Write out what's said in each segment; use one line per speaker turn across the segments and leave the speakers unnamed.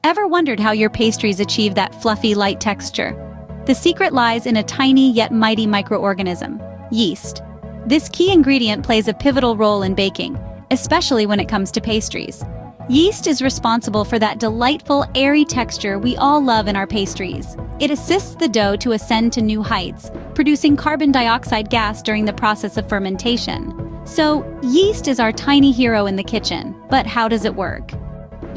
Ever wondered how your pastries achieve that fluffy, light texture? The secret lies in a tiny yet mighty microorganism, yeast. This key ingredient plays a pivotal role in baking, especially when it comes to pastries. Yeast is responsible for that delightful, airy texture we all love in our pastries. It assists the dough to ascend to new heights, producing carbon dioxide gas during the process of fermentation. So, yeast is our tiny hero in the kitchen, but how does it work?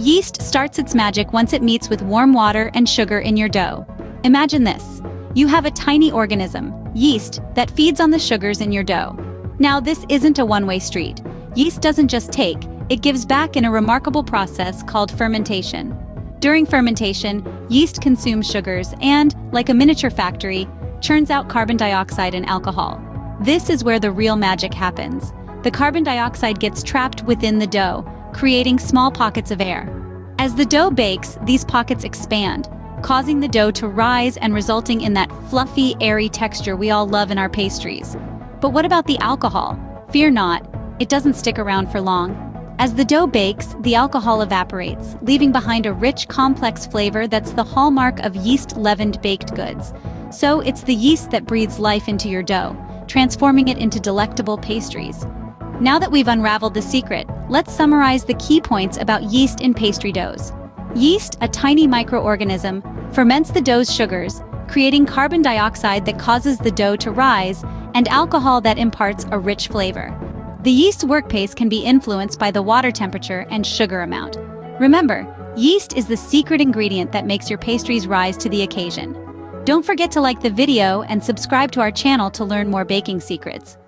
Yeast starts its magic once it meets with warm water and sugar in your dough. Imagine this. You have a tiny organism, yeast, that feeds on the sugars in your dough. Now, this isn't a one-way street. Yeast doesn't just take, it gives back in a remarkable process called fermentation. During fermentation, yeast consumes sugars and, like a miniature factory, churns out carbon dioxide and alcohol. This is where the real magic happens. The carbon dioxide gets trapped within the dough, creating small pockets of air. As the dough bakes, these pockets expand, causing the dough to rise and resulting in that fluffy, airy texture we all love in our pastries. But what about the alcohol? Fear not, it doesn't stick around for long. As the dough bakes, the alcohol evaporates, leaving behind a rich, complex flavor that's the hallmark of yeast-leavened baked goods. So it's the yeast that breathes life into your dough, transforming it into delectable pastries. Now that we've unraveled the secret, let's summarize the key points about yeast in pastry doughs. Yeast, a tiny microorganism, ferments the dough's sugars, creating carbon dioxide that causes the dough to rise, and alcohol that imparts a rich flavor. The yeast's work pace can be influenced by the water temperature and sugar amount. Remember, yeast is the secret ingredient that makes your pastries rise to the occasion. Don't forget to like the video and subscribe to our channel to learn more baking secrets.